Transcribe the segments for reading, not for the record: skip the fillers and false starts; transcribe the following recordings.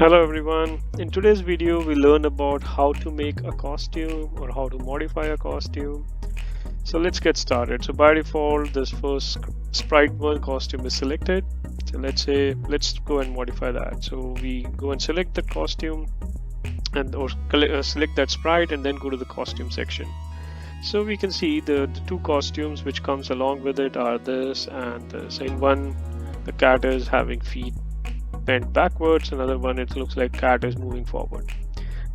Hello everyone. In today's video we learn about how to make a costume or how to modify a costume. So let's get started. So by default this first Sprite 1 costume is selected. So let's go and modify that. So we go and select the costume and or select that sprite and then go to the costume section. So we can see the two costumes which comes along with it are this and this. In one the cat is having feet bent backwards, another one it looks like cat is moving forward.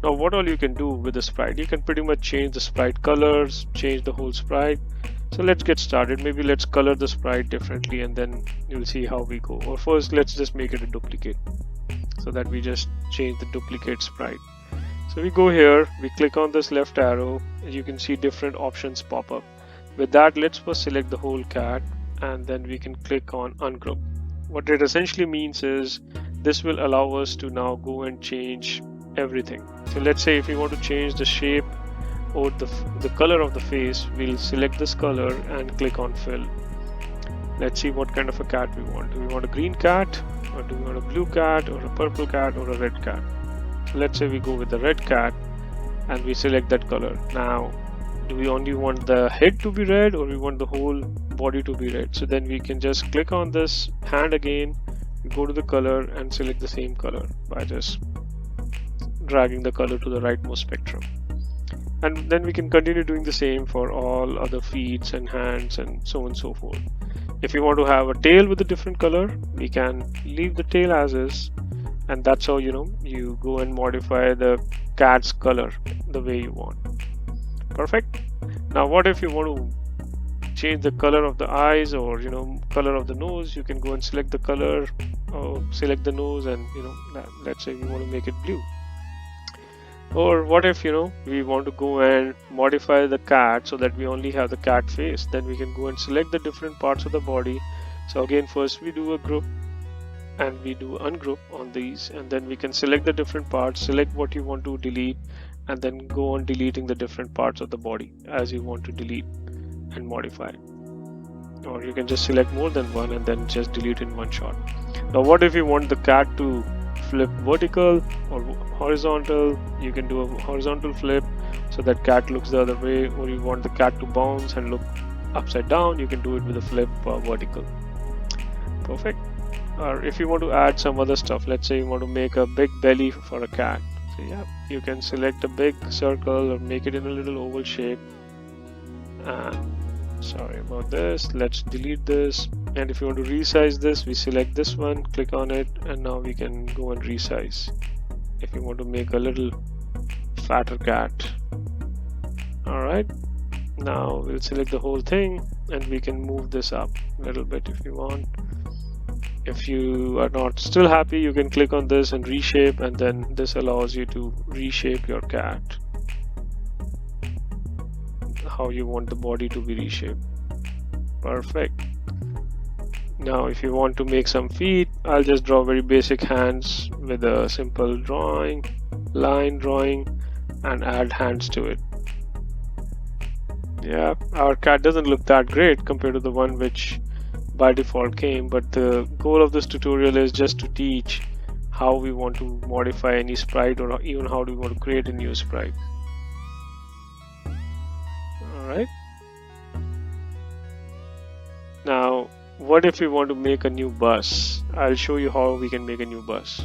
Now what all you can do with the sprite, you can pretty much change the sprite colors, change the whole sprite. So let's get started. Maybe let's color the sprite differently and then you'll see how we go. Or first let's just make it a duplicate so that we just change the duplicate sprite. So we go here, we click on this left arrow, you can see different options pop up. With that, let's first select the whole cat and then we can click on ungroup. What it essentially means is this will allow us to now go and change everything. So let's say if we want to change the shape or the color of the face, we'll select this color and click on fill. Let's see what kind of a cat we want. Do we want a green cat, or do we want a blue cat, or a purple cat, or a red cat? So let's say we go with the red cat and we select that color. Now do we only want the head to be red or we want the whole body to be red? So then we can just click on this hand again, go to the color and select the same color by just dragging the color to the rightmost spectrum. And then we can continue doing the same for all other feet and hands and so on and so forth. If you want to have a tail with a different color, we can leave the tail as is, and that's how you go and modify the cat's color the way you want. Perfect. Now what if you want to change the color of the eyes or color of the nose? You can go and select the color or select the nose and let's say we want to make it blue. Or what if we want to go and modify the cat so that we only have the cat face? Then we can go and select the different parts of the body. So again, first we do a group and we do ungroup on these, and then we can select the different parts, select what you want to delete, and then go on deleting the different parts of the body as you want to delete and modify. Or you can just select more than one and then just delete in one shot. Now what if you want the cat to flip vertical or horizontal? You can do a horizontal flip so that cat looks the other way, or you want the cat to bounce and look upside down, you can do it with a flip vertical. Perfect. Or if you want to add some other stuff, let's say you want to make a big belly for a cat. So yeah, you can select a big circle or make it in a little oval shape. And sorry about this, let's delete this. And if you want to resize this, we select this one, click on it, and now we can go and resize. If you want to make a little fatter cat. Alright, now we'll select the whole thing and we can move this up a little bit if you want. If you are not still happy, you can click on this and reshape, and then this allows you to reshape your cat how you want the body to be reshaped. Perfect. Now if you want to make some feet, I'll just draw very basic hands with a simple line drawing and add hands to it. Yeah, our cat doesn't look that great compared to the one which by default came, but the goal of this tutorial is just to teach how we want to modify any sprite, or even how do we want to create a new sprite. Alright. Now what if we want to make a new bus? I'll show you how we can make a new bus.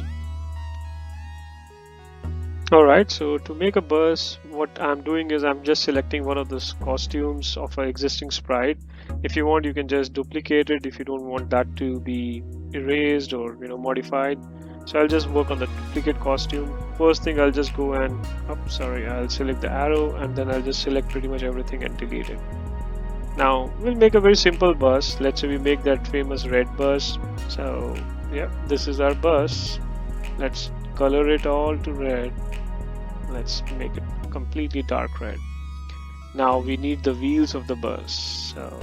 Alright, so to make a bus, what I'm doing is I'm just selecting one of the costumes of an existing sprite. If you want, you can just duplicate it if you don't want that to be erased or modified. So I'll just work on the duplicate costume. First thing, I'll just go and I'll select the arrow and then I'll just select pretty much everything and delete it. Now we'll make a very simple bus. Let's say we make that famous red bus. So yeah, this is our bus. Let's color it all to red. Let's make it completely dark red. Now we need the wheels of the bus. So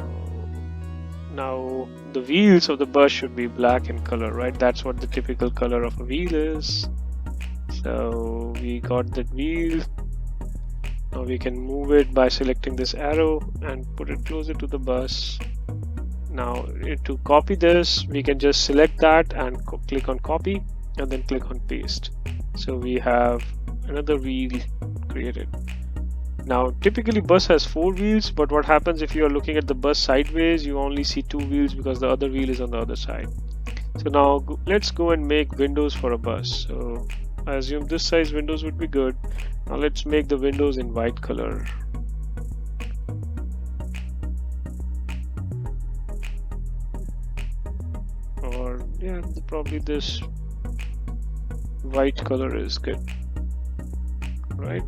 now the wheels of the bus should be black in color, right? That's what the typical color of a wheel is. So we got that wheel. Now we can move it by selecting this arrow and put it closer to the bus. Now to copy this, we can just select that and click on copy. and then click on paste. So we have another wheel created. Now typically bus has 4 wheels, but what happens if you are looking at the bus sideways, you only see 2 wheels because the other wheel is on the other side. So now let's go and make windows for a bus. So I assume this size windows would be good. Now let's make the windows in white color. Or yeah, probably this white color is good. Right.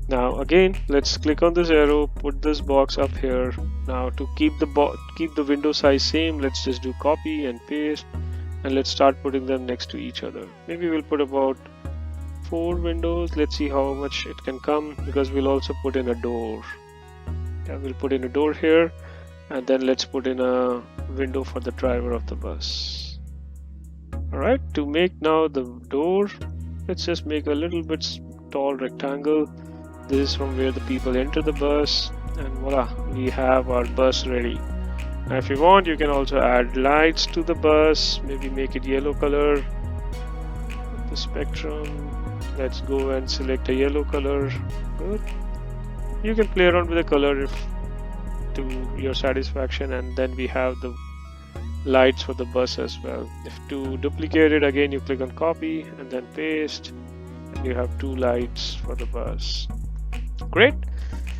Now again, let's click on this arrow, put this box up here. Now to keep the window size same, let's just do copy and paste, and let's start putting them next to each other. Maybe we'll put about 4 windows. Let's see how much it can come, because we'll also put in a door. Yeah, we'll put in a door here, and then let's put in a window for the driver of the bus. Alright, to make now the door, let's just make a little bit tall rectangle. This is from where the people enter the bus, and voila, we have our bus ready. Now if you want, you can also add lights to the bus, maybe make it yellow color. The spectrum, let's go and select a yellow color. Good. You can play around with the color to your satisfaction, and then we have the lights for the bus as well. If to duplicate it, again you click on copy and then paste, and you have 2 lights for the bus. Great.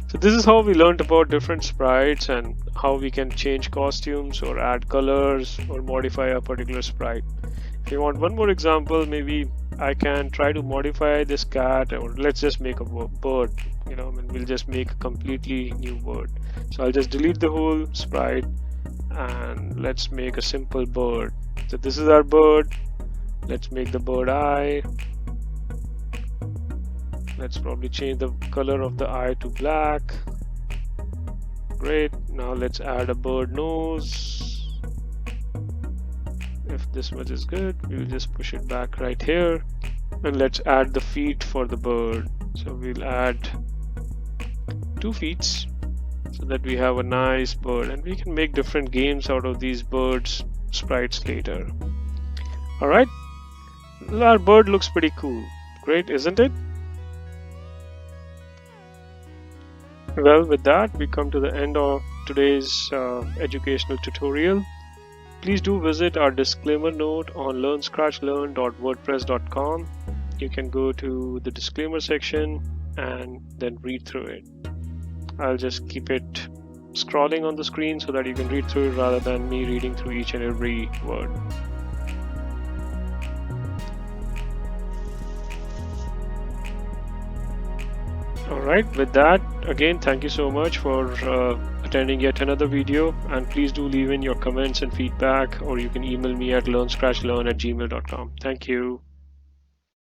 So this is how we learned about different sprites and how we can change costumes or add colors or modify a particular sprite. If you want one more example, maybe I can try to modify this cat, or let's just make a bird, and we'll just make a completely new bird. So I'll just delete the whole sprite and let's make a simple bird. So this is our bird. Let's make the bird eye. Let's probably change the color of the eye to black. Great. Now let's add a bird nose. If this much is good, we'll just push it back right here. And let's add the feet for the bird. So we'll add 2 feet so that we have a nice bird, and we can make different games out of these birds sprites later. Alright, our bird looks pretty cool. Great, isn't it? Well, with that, we come to the end of today's educational tutorial. Please do visit our disclaimer note on learnscratchlearn.wordpress.com. You can go to the disclaimer section and then read through it. I'll just keep it scrolling on the screen so that you can read through it rather than me reading through each and every word. Alright, with that, again, thank you so much for attending yet another video, and please do leave in your comments and feedback, or you can email me at learnscratchlearn@gmail.com. Thank you.